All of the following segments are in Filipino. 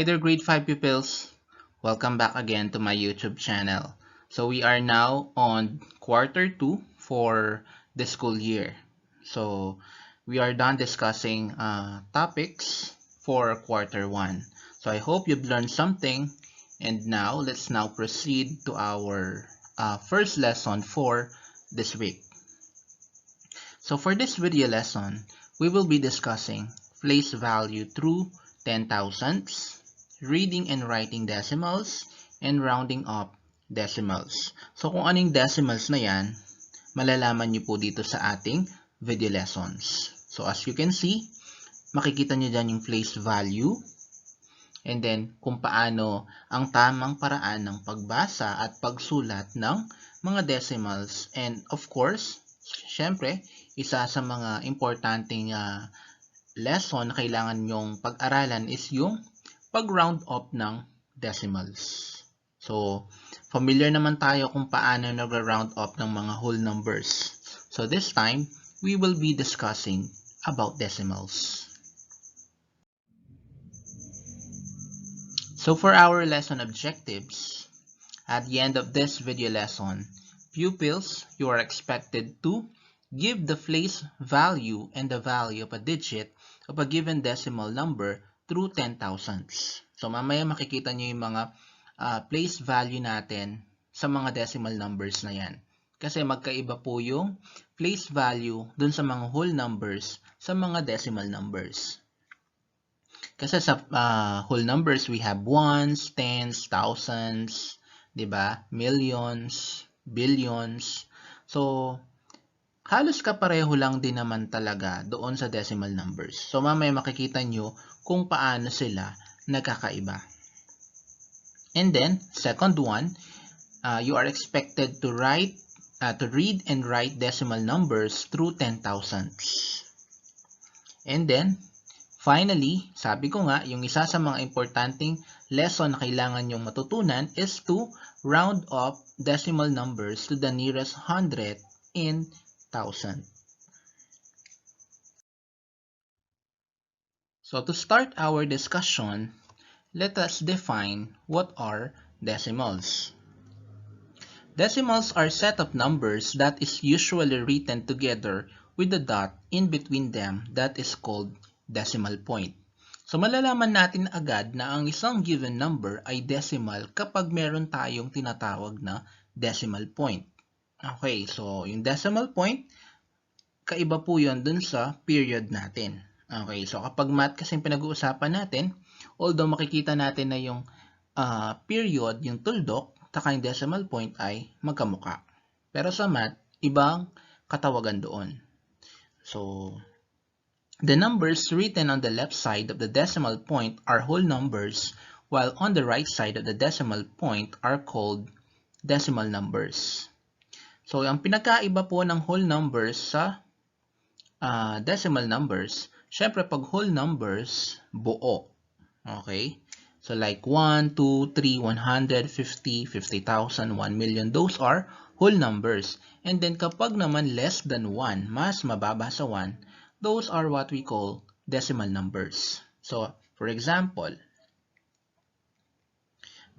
Hi there, grade 5 pupils. Welcome back again to my YouTube channel. So we are now on quarter 2 for the school year. So we are done discussing topics for quarter 1. So I hope you've learned something. And now let's proceed to our first lesson for this week. So for this video lesson, we will be discussing place value through 10,000s, reading and writing decimals, and rounding up decimals. So kung anong decimals na yan, malalaman nyo po dito sa ating video lessons. So as you can see, makikita nyo dyan yung place value, and then kung paano ang tamang paraan ng pagbasa at pagsulat ng mga decimals. And of course, syempre, isa sa mga importanteng lesson na kailangan nyong pag-aralan is yung pag-round up ng decimals. So, familiar naman tayo kung paano nag-round up ng mga whole numbers. So, this time, we will be discussing about decimals. So, for our lesson objectives, at the end of this video lesson, pupils, you are expected to give the place value and the value of a digit of a given decimal number through 10,000s. So mamaya makikita nyo yung mga place value natin sa mga decimal numbers na yan. Kasi magkaiba po yung place value dun sa mga whole numbers sa mga decimal numbers. Kasi sa whole numbers, we have ones, tens, thousands, diba? Millions, billions. So, halos kapareho lang din naman talaga doon sa decimal numbers. So, mamaya makikita nyo kung paano sila nagkakaiba. And then, second one, you are expected to read and write decimal numbers through 10,000s. And then, finally, sabi ko nga, yung isa sa mga importanteng lesson na kailangan nyong matutunan is to round up decimal numbers to the nearest 100 in 1,000. So to start our discussion, let us define what are decimals. Decimals are a set of numbers that is usually written together with a dot in between them that is called decimal point. So malalaman natin agad na ang isang given number ay decimal kapag meron tayong tinatawag na decimal point. Okay, so yung decimal point, kaiba po yun dun sa period natin. Okay, so kapag math kasi pinag-uusapan natin, although makikita natin na yung period, yung tuldok, taka yung decimal point ay magkamuka. Pero sa math, ibang katawagan doon. So, the numbers written on the left side of the decimal point are whole numbers, while on the right side of the decimal point are called decimal numbers. So, ang pinakaiba po ng whole numbers sa decimal numbers, syempre pag whole numbers, buo. Okay? So, like 1, 2, 3, 100, 50, 50,000, 1 million, those are whole numbers. And then kapag naman less than 1, mas mababa sa 1, those are what we call decimal numbers. So, for example,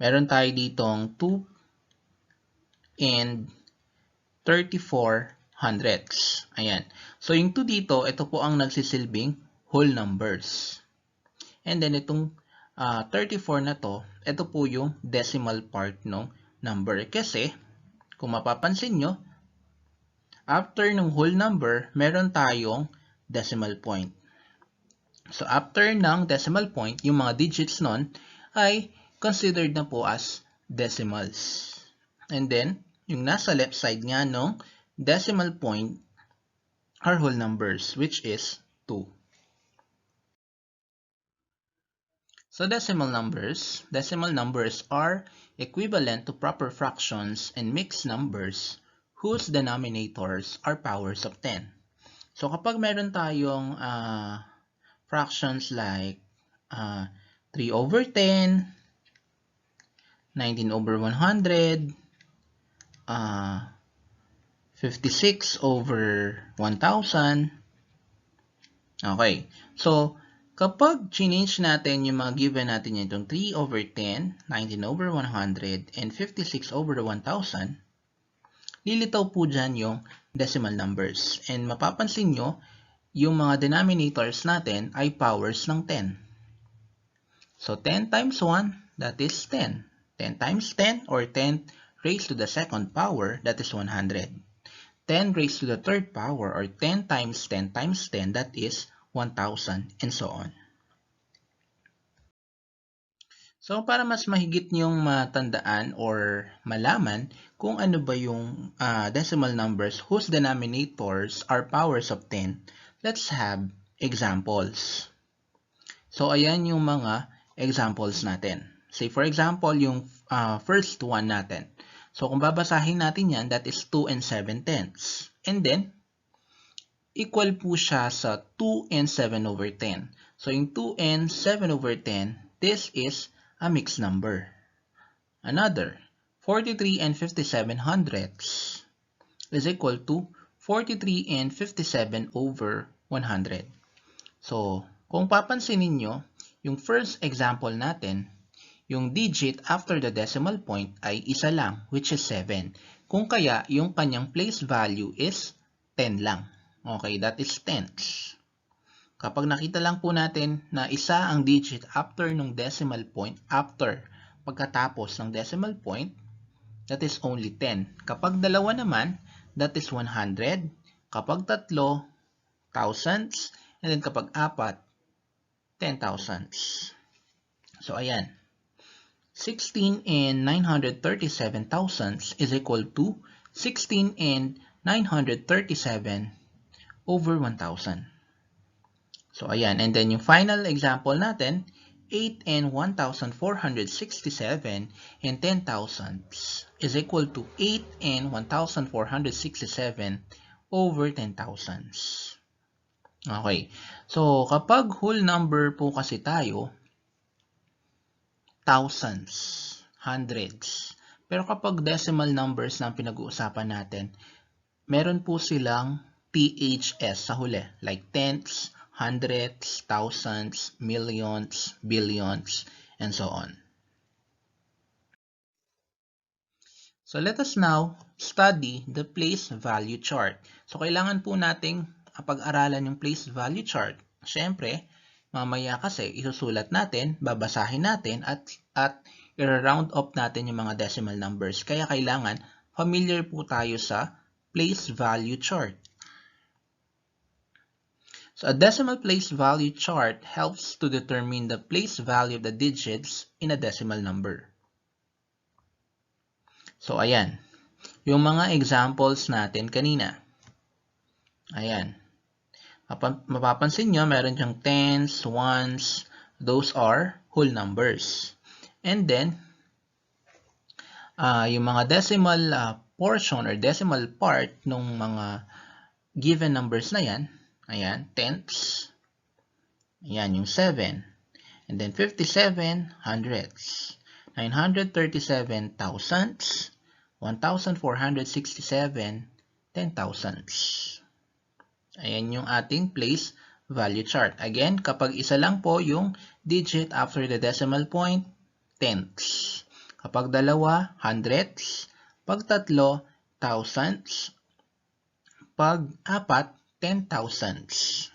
meron tayo ditong 2 and 34 hundredths. Ayan. So, yung 2 dito, ito po ang nagsisilbing whole numbers. And then, itong 34 na to, ito po yung decimal part ng number. Kasi, kung mapapansin nyo, after ng whole number, meron tayong decimal point. So, after ng decimal point, yung mga digits nun ay considered na po as decimals. And then, yung nasa left side nga nung decimal point are whole numbers, which is 2. So, decimal numbers are equivalent to proper fractions and mixed numbers whose denominators are powers of 10. So, kapag meron tayong fractions like 3 over 10, 19 over 100, 56 over 1,000. Okay. So, Kapag change natin yung mga given natin yan, itong 3 over 10, 19 over 100, and 56 over 1,000, lilitaw po dyan yung decimal numbers. And mapapansin nyo, yung mga denominators natin ay powers ng 10. So 10 times 1, that is 10. 10 times 10 or 10 raised to the second power, that is 100. 10 raised to the third power or 10 times 10 times 10, that is 1,000, and so on. So para mas mahigit niyong matandaan or malaman kung ano ba yung decimal numbers whose denominators are powers of 10, let's have examples. So ayan yung mga examples natin. Say for example, yung first one natin. So kung babasahin natin yan, that is 2 and 7/10. And then, equal po siya sa 2 and 7 over 10. So yung 2 and 7 over 10, this is a mixed number. Another, 43 and 57/100 is equal to 43 and 57 over 100. So, kung papansinin nyo, yung first example natin, yung digit after the decimal point ay isa lang, which is 7. Kung kaya, yung kanyang place value is 10 lang. Okay, that is tenths. Kapag nakita lang po natin na isa ang digit after ng decimal point, pagkatapos ng decimal point, that is only 10. Kapag dalawa naman, that is 100. Kapag tatlo, thousands. And then kapag apat, 10,000s. So ayan. 16 and 937 thousandths is equal to 16 and 937 over 1,000. So ayan. And then yung final example natin, 8 and 1,467 and 10 thousandths is equal to 8 and 1,467 over 10 thousandths. Okay. So, kapag whole number po kasi tayo, thousands, hundreds. Pero kapag decimal numbers na pinag-uusapan natin, meron po silang THS sa huli. Like tenths, hundreds, thousands, millions, billions, and so on. So, let us now study the place value chart. So, kailangan po nating pag-aralan yung place value chart. Siyempre, mamaya kasi isusulat natin, babasahin natin, at i-round up natin yung mga decimal numbers. Kaya kailangan familiar po tayo sa place value chart. So a decimal place value chart helps to determine the place value of the digits in a decimal number. So ayan, yung mga examples natin kanina. Ayan. Mapapansin nyo, meron diyang tens, ones, those are whole numbers. And then, yung mga decimal portion or decimal part ng mga given numbers na yan, ayan, tenths, ayan, yung 7, and then 57 hundredths, 937 thousandths, 1,467 ten thousandths. Ayan yung ating place value chart. Again, kapag isa lang po yung digit after the decimal point, tenths. Kapag dalawa, hundredths. Pag tatlo, thousandths. Pag apat, 10,000ths.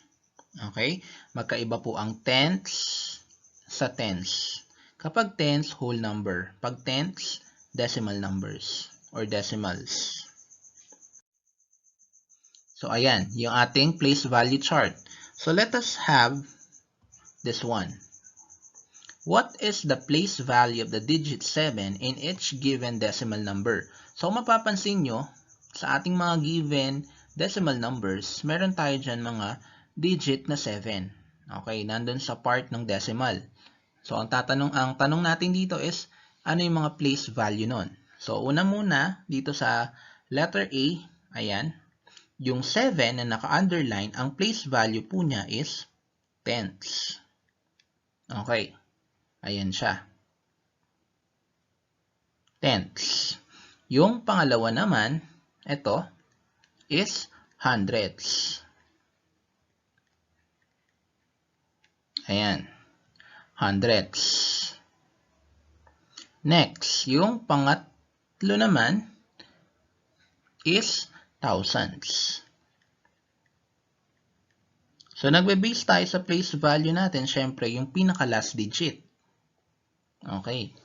Okay? Magkaiba po ang tenths sa tens. Kapag tens, whole number. Pag tenths, decimal numbers or decimals. So, ayan, yung ating place value chart. So, let us have this one. What is the place value of the digit 7 in each given decimal number? So, mapapansin nyo, sa ating mga given decimal numbers, meron tayo dyan mga digit na 7. Okay, nandun sa part ng decimal. So, ang tanong natin dito is, ano yung mga place value nun? So, una muna, dito sa letter A, ayan, yung 7 na naka-underline, ang place value po niya is tenths. Okay. Ayan siya. Tenths. Yung pangalawa naman, ito, is hundredths. Ayan. Hundreds. Next, yung pangatlo naman is thousands. So, nagbe-base tayo sa place value natin, syempre, yung pinaka-last digit. Okay.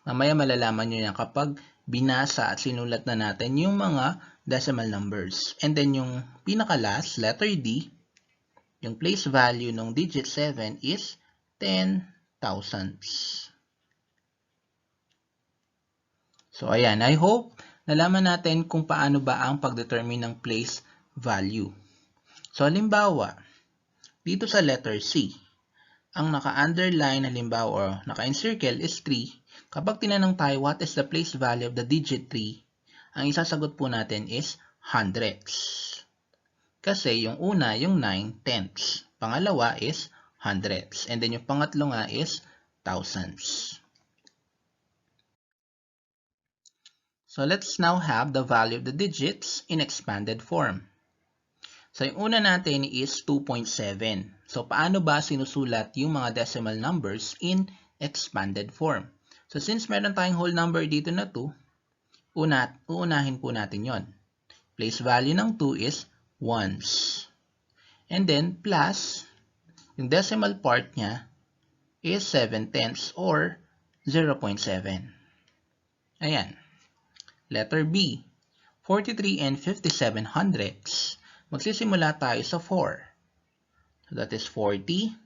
Mamaya malalaman nyo yan kapag binasa at sinulat na natin yung mga decimal numbers. And then, yung pinaka-last, letter D, yung place value ng digit 7 is 10 thousandths. So, ayan. I hope nalaman natin kung paano ba ang pag-determine ng place value. So, halimbawa, dito sa letter C, ang naka-underline halimbawa or naka-encircle is 3. Kapag tinanong tayo what is the place value of the digit 3, ang isasagot po natin is hundredths. Kasi yung una, yung 9 tenths. Pangalawa is hundredths. And then yung pangatlo nga is thousands. So let's now have the value of the digits in expanded form. So, yung una natin is 2.7. So, paano ba sinusulat yung mga decimal numbers in expanded form? So, since meron tayong whole number dito na 2, uunahin po natin yon. Place value ng 2 is ones. And then, plus, yung decimal part niya is 7 tenths or 0.7. Ayan. Letter B, 43 and 57 hundredths. Magsisimula tayo sa 4. So that is 40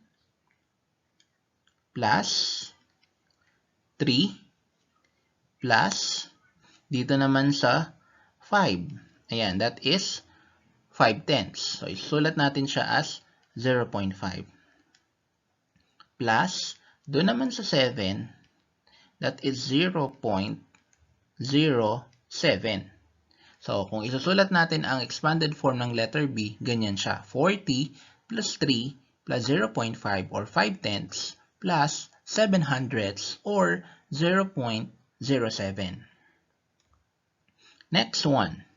plus 3 plus dito naman sa 5. Ayan, that is 5 tenths. So isulat natin siya as 0.5. Plus, doon naman sa 7, that is 0.07. So, kung isusulat natin ang expanded form ng letter B, ganyan siya. 40 plus 3 plus 0.5 or 5 tenths plus 7 hundredths or 0.07. Next one.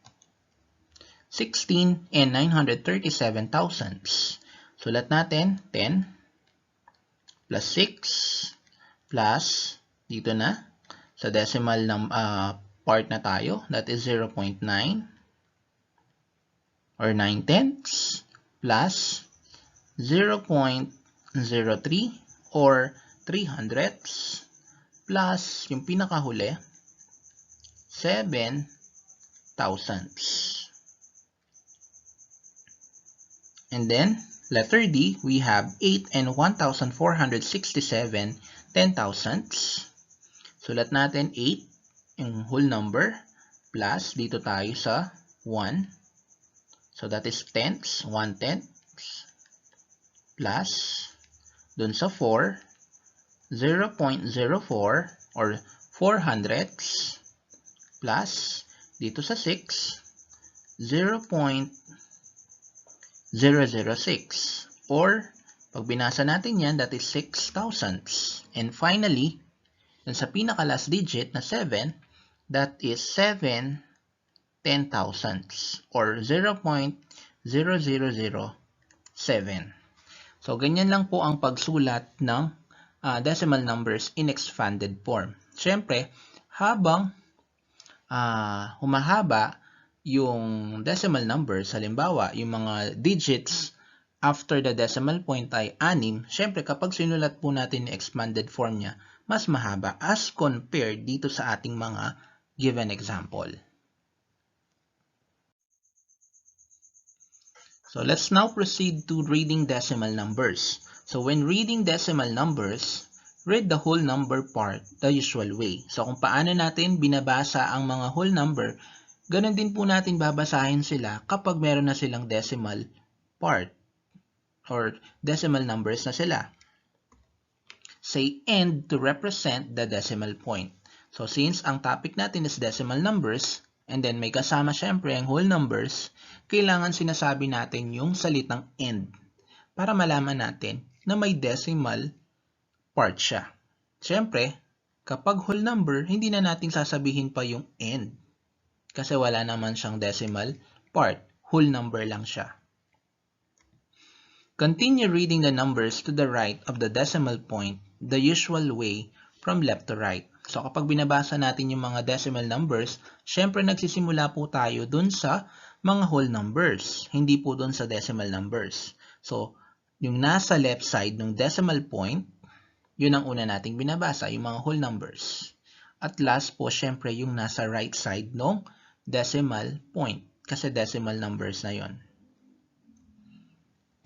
16 and 937 thousandths. Sulat natin 10 plus 6 plus dito na sa decimal part na tayo, that is 0.9 or 9 tenths plus 0.03 or 3 hundredths plus yung pinakahuli 7 thousandths. And then letter D, we have 8 and 1,467 10 thousandths. Sulat natin 8 yung whole number, plus dito tayo sa 1. So that is tenths, 1 tenths, plus dun sa 4, 0.04 or 4 hundredths, plus dito sa 6, 0.006 or pag binasa natin yan, that is 6 thousandths. And finally, dun sa pinaka-last digit na 7, that is 7 10 thousandths or 0.0007. So, ganyan lang po ang pagsulat ng decimal numbers in expanded form. Siyempre, habang humahaba yung decimal numbers, halimbawa, yung mga digits after the decimal point ay 6, siyempre kapag sinulat po natin yung expanded form niya, mas mahaba as compared dito sa ating mga given example. So let's now proceed to reading decimal numbers. So when reading decimal numbers, read the whole number part the usual way. So kung paano natin binabasa ang mga whole number, ganun din po natin babasahin sila kapag meron na silang decimal part or decimal numbers na sila. Say end to represent the decimal point. So, since ang topic natin is decimal numbers, and then may kasama syempre ang whole numbers, kailangan sinasabi natin yung salitang end para malaman natin na may decimal part siya. Syempre, kapag whole number, hindi na natin sasabihin pa yung end kasi wala naman siyang decimal part. Whole number lang siya. Continue reading the numbers to the right of the decimal point the usual way from left to right. So kapag binabasa natin yung mga decimal numbers, syempre nagsisimula po tayo dun sa mga whole numbers, hindi po dun sa decimal numbers. So yung nasa left side ng decimal point, yun ang una nating binabasa, yung mga whole numbers. At last po, syempre yung nasa right side ng decimal point, kasi decimal numbers na yon.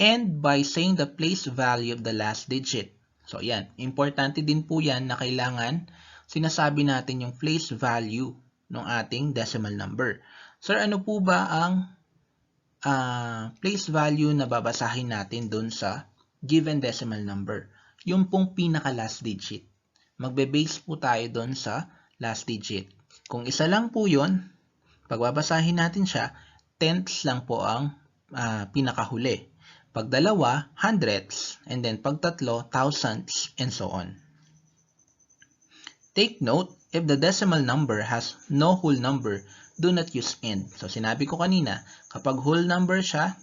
And by saying the place value of the last digit. So yan, importante din po yan na kailangan sinasabi natin yung place value ng ating decimal number. Sir, ano po ba ang place value na babasahin natin dun sa given decimal number? Yung pong pinaka last digit. Magbe-base po tayo dun sa last digit. Kung isa lang po yun, pagbabasahin natin siya, tenths lang po ang pinakahuli. Pag dalawa, hundredths, and then pag tatlo, thousandths, and so on. Take note, if the decimal number has no whole number, do not use end. So sinabi ko kanina, kapag whole number siya,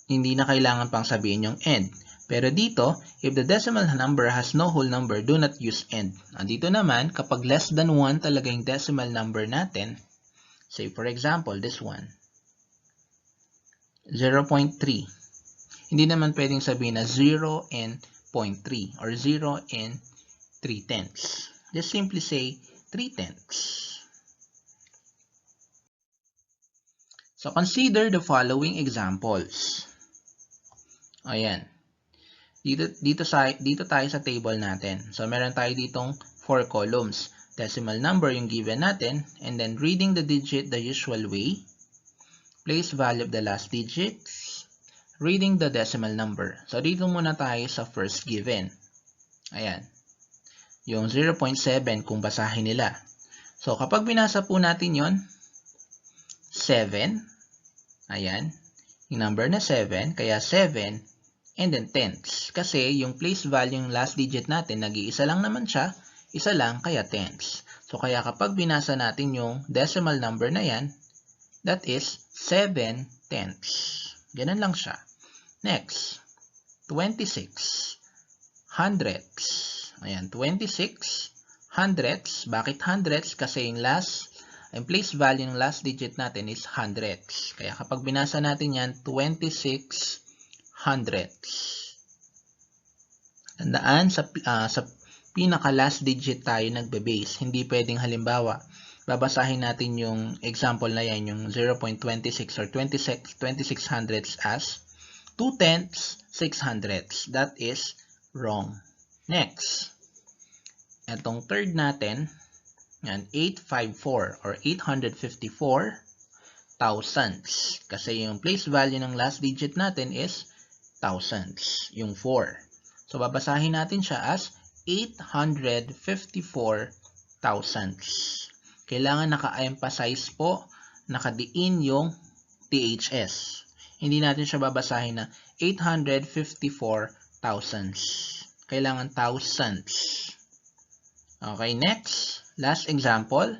hindi na kailangan pang sabihin yung end. Pero dito, if the decimal number has no whole number, do not use end. Dito naman, kapag less than 1 talaga yung decimal number natin, say for example, this one, 0.3. Hindi naman pwedeng sabihin na 0 and 0.3 or 0 and 3 tenths. Just simply say 3 tenths. So consider the following examples. Ayan. Dito tayo sa table natin. So meron tayo ditong 4 columns. Decimal number yung given natin, and then reading the digit the usual way, place value of the last digit, reading the decimal number. So dito muna tayo sa first given. Ayan. Yung 0.7 kung basahin nila. So kapag binasa po natin yon, 7. Ayan. Yung number na 7, kaya 7 and then tenths. Kasi yung place value yung last digit natin, nag-iisa lang naman siya, isa lang, kaya tenths. So kaya kapag binasa natin yung decimal number na yan, that is 7 tenths. Ganun lang siya. Next, 26 hundredths. Ayan, 26 hundredths. Bakit hundredths? Kasi yung place value ng last digit natin is hundredths. Kaya kapag binasa natin yan, 26 hundredths. Tandaan, sa pinaka last digit tayo nagbe-base. Hindi pwedeng halimbawa, babasahin natin yung example na yan, yung 0.26 or 26 hundredths as 2 tenths, 6 hundredths. That is wrong. Next, itong third natin, yan, 854 or 854 thousandths. Kasi yung place value ng last digit natin is thousandths, yung 4. So babasahin natin siya as 854 thousandths. Kailangan naka-emphasize po, nakadiin yung THS. Hindi natin siya babasahin na 854 thousandths. Kailangan thousandths. Okay, next. Last example.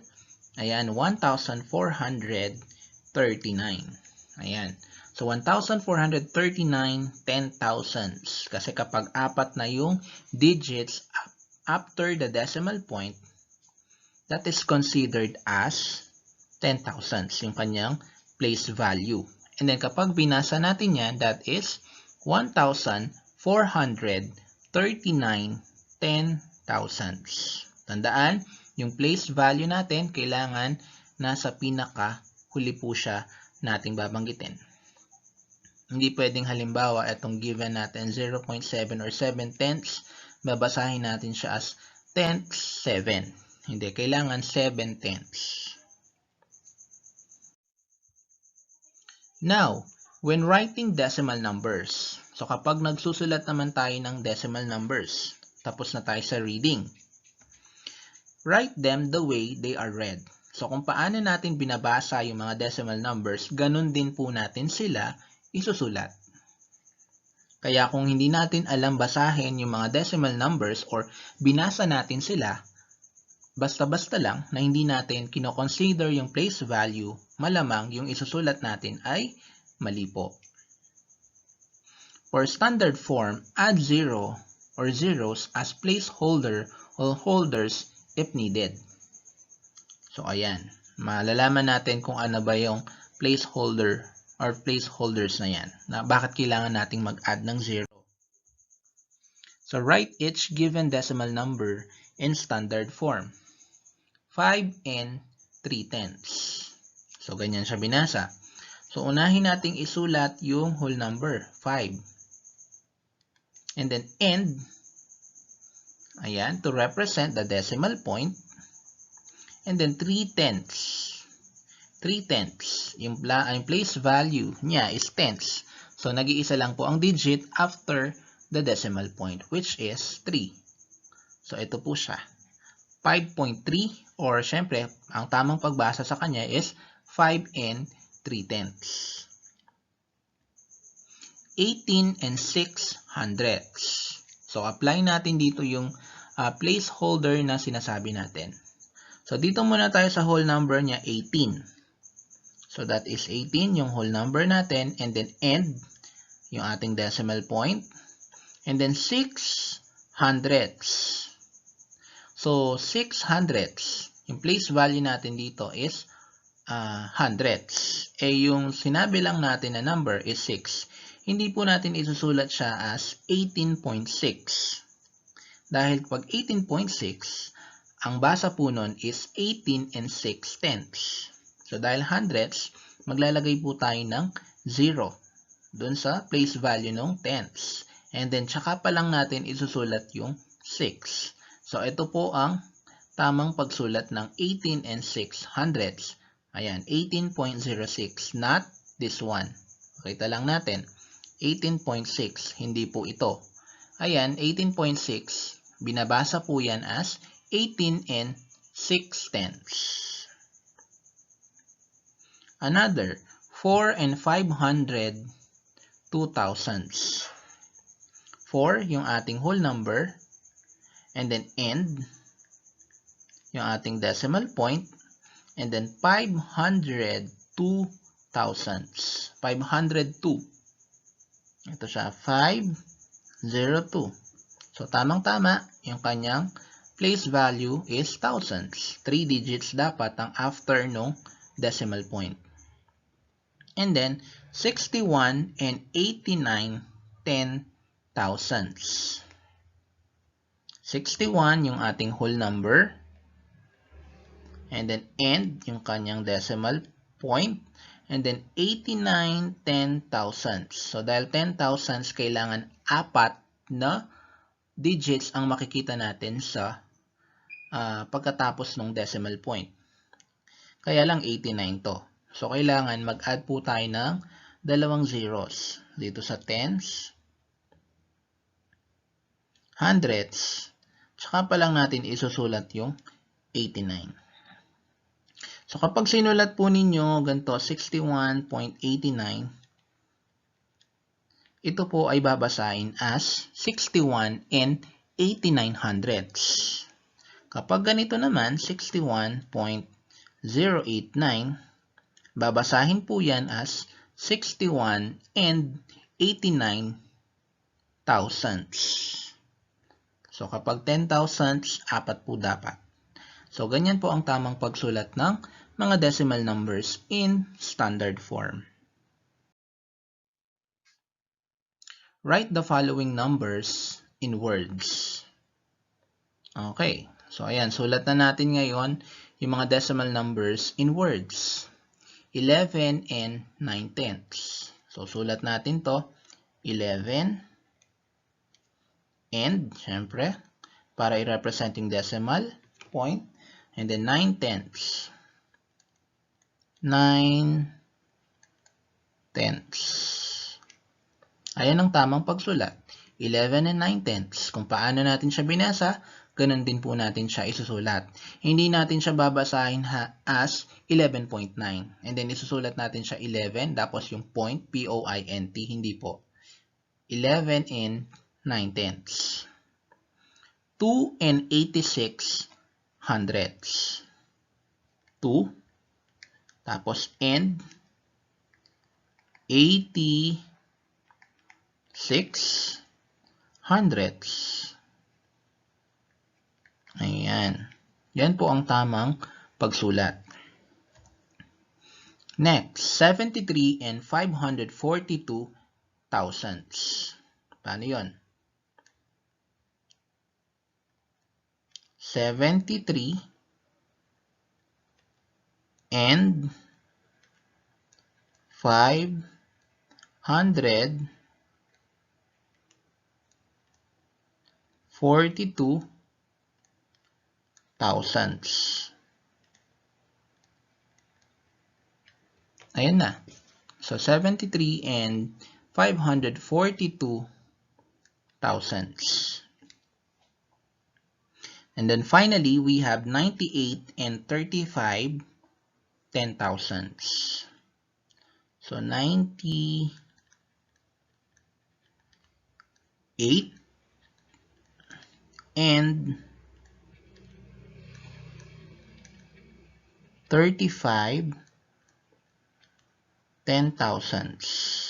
Ayan, 1,439. Ayan. So, 1,439 10 thousandths. Kasi kapag apat na yung digits after the decimal point, that is considered as 10 thousandths, yung kanyang place value. And then kapag binasa natin yan, that is 1,439 10 thousandths. Tandaan, yung place value natin, kailangan nasa pinaka huli po siya nating babanggitin. Hindi pwedeng halimbawa, itong given natin 0.7 or 7 tenths, babasahin natin siya as tenths 7. Hindi, kailangan 7 tenths. Now, when writing decimal numbers, so kapag nagsusulat naman tayo ng decimal numbers, tapos na tayo sa reading, write them the way they are read. So kung paano natin binabasa yung mga decimal numbers, ganun din po natin sila isusulat. Kaya kung hindi natin alam basahin yung mga decimal numbers or binasa natin sila, basta-basta lang na hindi natin kino-consider yung place value, malamang yung isusulat natin ay mali po. For standard form, add 0 or zeros as placeholder or holders if needed. So ayan, malalaman natin kung ano ba yung placeholder or placeholders na yan. Na bakit kailangan nating mag-add ng 0. So write each given decimal number in standard form. 5 and 3/10. So ganyan siya binasa. So unahin nating isulat yung whole number, 5. And then end, ayan, to represent the decimal point. And then 3/10. 3/10. Yung place value niya is tenths. So nag-iisa lang po ang digit after the decimal point, which is 3. So ito po siya. 5.3, or syempre, ang tamang pagbasa sa kanya is 5 and 3/10. 18 and 6/100. So, apply natin dito yung placeholder na sinasabi natin. So, dito muna tayo sa whole number niya, 18. So, that is 18, yung whole number natin, and then end, yung ating decimal point, and then 6/100. So, 6/100, yung place value natin dito is hundreds. Yung sinabi lang natin na number is 6. Hindi po natin isusulat siya as 18.6. Dahil pag 18.6, ang basa po nun is 18 and 6/10. So dahil hundreds, maglalagay po tayo ng 0 dun sa place value ng tenths. And then tsaka pa lang natin isusulat yung 6. So ito po ang tamang pagsulat ng 18 and 6/100. Ayan, 18.06, not this one. Kita lang natin. 18.6, hindi po ito. Ayan, 18.6, binabasa po yan as 18 and 6/10. Another, 4 and 500 2/1000. 4, yung ating whole number, and then end, yung ating decimal point, and then 502 thousandths. 502. Ito siya, 502. So, tamang-tama, yung kanyang place value is thousands. 3 digits dapat ang after nung decimal point. And then, 61 and 89 10/1000. 61 yung ating whole number. And then, end yung kanyang decimal point. And then, 89 10/1000. So, dahil 10/1000, kailangan 4 na digits ang makikita natin sa pagkatapos ng decimal point. Kaya lang 89 to. So, kailangan mag-add po tayo ng 2 zeros. Dito sa tens, hundreds, tsaka pa lang natin isusulat yung 89. So, kapag sinulat po ninyo ganito, 61.89, ito po ay babasahin as 61 and 8900. Kapag ganito naman, 61.089, babasahin po yan as 61 and 89 thousandths. So, kapag 10 thousandths, 4 po dapat. So, ganyan po ang tamang pagsulat ng mga decimal numbers in standard form. Write the following numbers in words. Okay. So, ayan. Sulat na natin ngayon yung mga decimal numbers in words. 11 and 9/10. So, sulat natin to. 11 and, syempre, para i-represent yung decimal point. And then 9/10. 9/10. Ayan ang tamang pagsulat. 11 and 9/10. Kung paano natin siya binasa, ganun din po natin siya isusulat. Hindi natin siya babasahin as 11.9. And then isusulat natin siya 11, tapos yung point, P-O-I-N-T, hindi po. 11 and 9/10. 2 and 86 hundredths. 2, tapos end, 86 hundredths. Ayan. Yan po ang tamang pagsulat. Next, 73 and 542 thousandths. Paano yun? 73 and 542 thousandths. Ayan na. So, 73 and 542 thousandths. And then finally, we have 98 and 35 ten thousandths. So, 98 and 35 ten thousandths.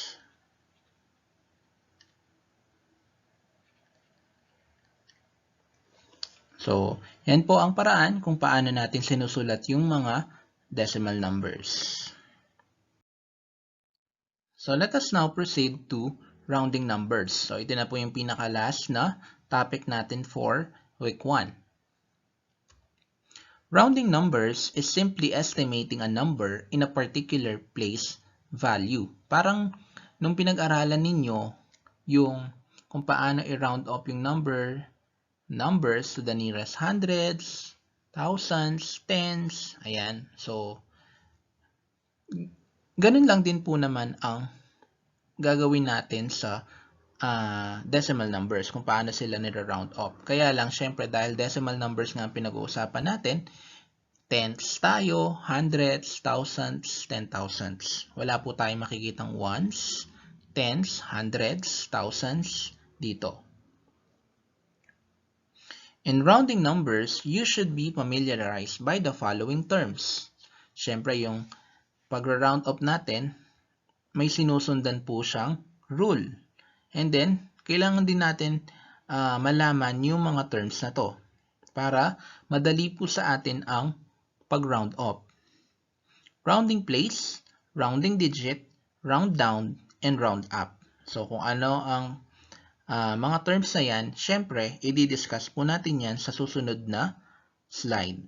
So, yan po ang paraan kung paano natin sinusulat yung mga decimal numbers. So, let us now proceed to rounding numbers. So, ito na po yung pinaka-last na topic natin for week 1. Rounding numbers is simply estimating a number in a particular place value. Parang nung pinag-aralan ninyo yung kung paano i-round up yung numbers to the nearest hundreds, thousands, tens, ayan. So, ganun lang din po naman ang gagawin natin sa decimal numbers, kung paano sila nire-round up. Kaya lang, syempre, dahil decimal numbers nga ang pinag-uusapan natin, tenths tayo, hundreds, thousands, ten thousandths. Wala po tayong makikitang ones, tens, hundreds, thousands dito. In rounding numbers, you should be familiarized by the following terms. Syempre, yung pag-round up natin, may sinusundan po siyang rule. And then, kailangan din natin malaman yung mga terms na to para madali po sa atin ang pag-round up. Rounding place, rounding digit, round down, and round up. So, kung ano ang mga terms na yan, syempre, i-discuss po natin yan sa susunod na slide.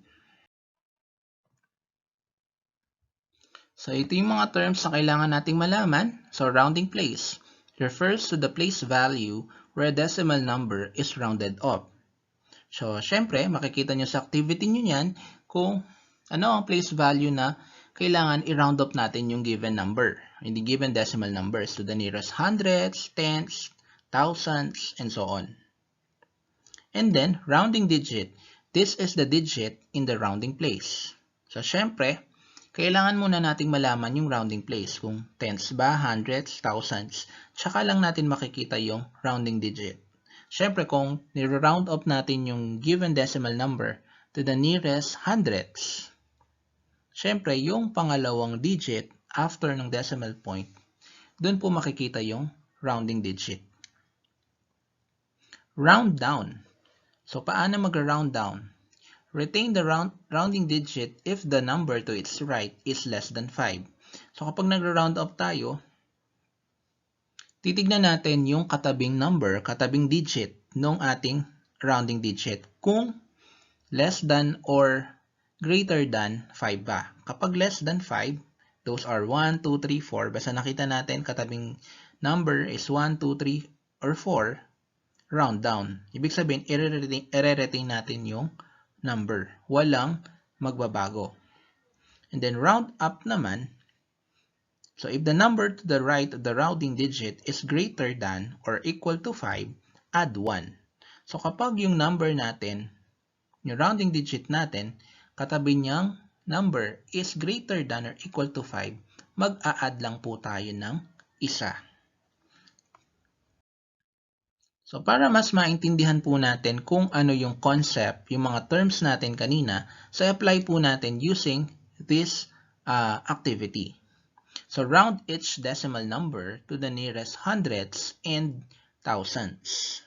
So, ito yung mga terms na kailangan nating malaman. So, rounding place refers to the place value where a decimal number is rounded up. So, syempre, makikita nyo sa activity nyo yan kung ano ang place value na kailangan i-round up natin yung given number, yung given decimal numbers to the nearest hundreds, tenths, thousands, and so on. And then, rounding digit. This is the digit in the rounding place. So, syempre, kailangan muna nating malaman yung rounding place, kung tenths ba, hundreds, thousands, tsaka lang natin makikita yung rounding digit. Syempre, kung nire-round up natin yung given decimal number to the nearest hundredths, syempre, yung pangalawang digit after ng decimal point, dun po makikita yung rounding digit. Round down. So, paano mag-round down? Retain the rounding digit if the number to its right is less than 5. So, kapag nag-round up tayo, titignan natin yung katabing number, katabing digit ng ating rounding digit. Kung less than or greater than 5 ba. Kapag less than 5, those are 1, 2, 3, 4. Basta nakita natin katabing number is 1, 2, 3, or 4, round down. Ibig sabihin, i-retain natin yung number. Walang magbabago. And then round up naman. So if the number to the right of the rounding digit is greater than or equal to 5, add 1. So kapag yung number natin, yung rounding digit natin, katabi niyang number is greater than or equal to 5, mag-a-add lang po tayo ng isa. So, para mas maintindihan po natin kung ano yung concept, yung mga terms natin kanina, so apply po natin using this activity. So round each decimal number to the nearest hundreds and thousands.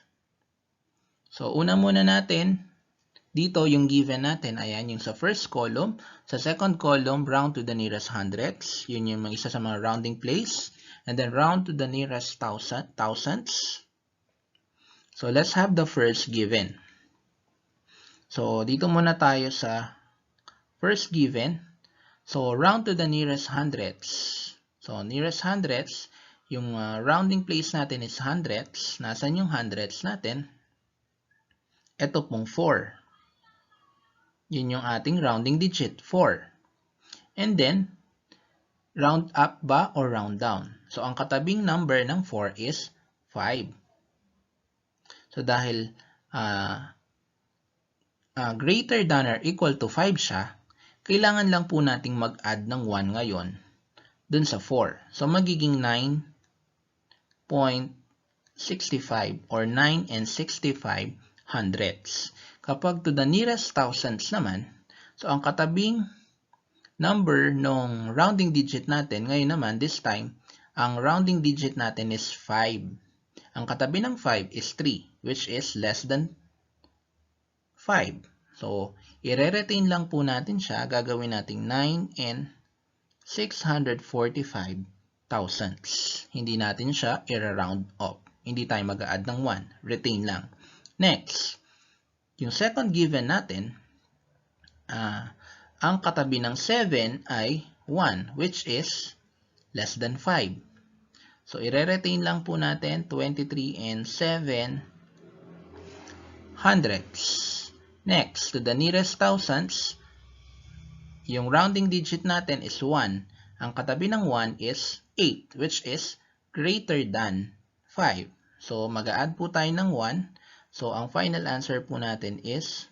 So una muna natin, dito yung given natin, ayan yung sa first column. Sa second column, round to the nearest hundreds. Yun yung isa sa mga rounding place. And then round to the nearest thousands. So let's have the first given. So dito muna tayo sa first given. So round to the nearest hundreds. So nearest hundreds, yung rounding place natin is hundreds. Nasaan yung hundreds natin? Ito pong 4. Yun yung ating rounding digit, 4. And then, round up ba or round down? So ang katabing number ng 4 is 5. So dahil greater than or equal to 5 siya, kailangan lang po nating mag-add ng 1 ngayon dun sa 4. So magiging 9.65 or 9 and 65 hundredths. Kapag to the nearest thousands naman, so ang katabing number nung rounding digit natin, ngayon naman, this time, ang rounding digit natin is 5. Ang katabi ng 5 is 3, which is less than 5. So, i-retain lang po natin siya. Gagawin natin 9 and 645 thousandths. Hindi natin siya i-round up. Hindi tayo mag-a-add ng 1. Retain lang. Next, yung second given natin, ang katabi ng 7 ay 1, which is less than 5. So, i-retain lang po natin 23 and 7 hundredths. Next, to the nearest thousands, yung rounding digit natin is 1. Ang katabi ng 1 is 8, which is greater than 5. So, mag-a-add po tayo ng 1. So, ang final answer po natin is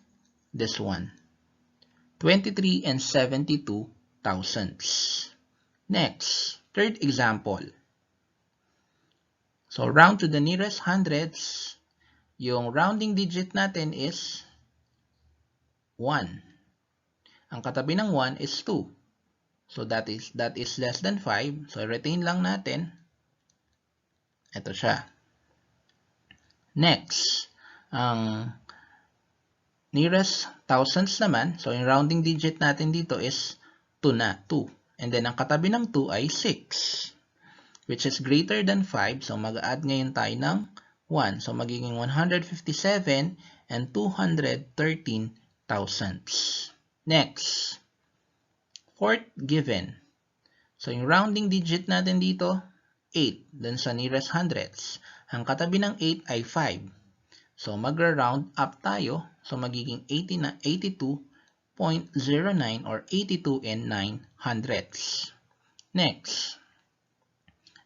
this one. 23 and 72 thousandths. Next, third example. So, round to the nearest hundreds, yung rounding digit natin is 1. Ang katabi ng 1 is 2. So, that is less than 5. So, retain lang natin. Ito siya. Next, ang nearest thousands naman, so yung rounding digit natin dito is 2 na, 2. And then, ang katabi ng 2 ay 6, which is greater than 5. So, mag-add ngayon tayo ng 1. So, magiging 157 and 213 thousandths. Next, fourth given. So, yung rounding digit natin dito, 8, dun sa nearest hundreds. Ang katabi ng 8 ay 5. So, mag-round up tayo. So, magiging 82.09 or 82 and 9 hundredths. Next,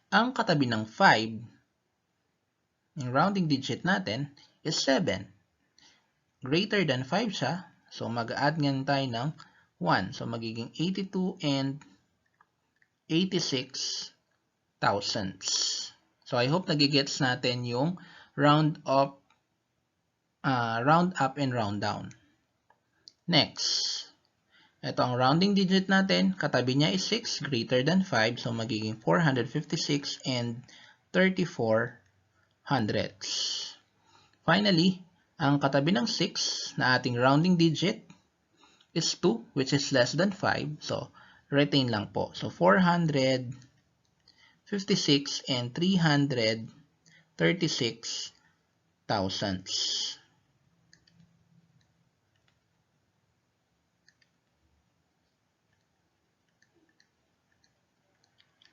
ang katabi ng 5, yung rounding digit natin is 7. Greater than 5 siya. So, mag-add ngayon tayo ng 1. So, magiging 82 and 86 thousandths. So, I hope nagigets natin yung round up and round down. Next, ito ang rounding digit natin. Katabi niya is 6, greater than 5. So, magiging 456 and 34 hundredths. Finally, ang katabi ng 6 na ating rounding digit is 2, which is less than 5. So, retain lang po. So, 456 and 336 thousandths.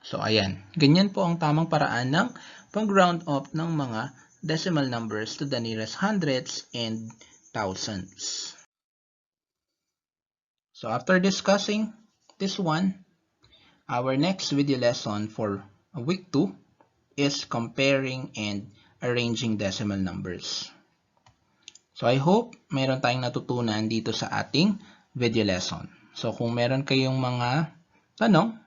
So, ayan. Ganyan po ang tamang paraan ng pag-round up ng mga decimal numbers to the nearest hundreds and thousands. So, after discussing this one, our next video lesson for week 2 is comparing and arranging decimal numbers. So, I hope meron tayong natutunan dito sa ating video lesson. So, kung meron kayong mga tanong,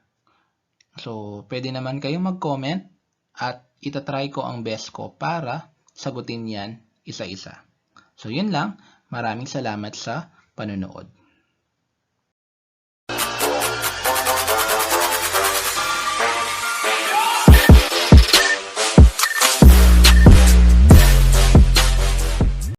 so, pwede naman kayong mag-comment at itatry ko ang best ko para sagutin yan isa-isa. So, yun lang. Maraming salamat sa panonood.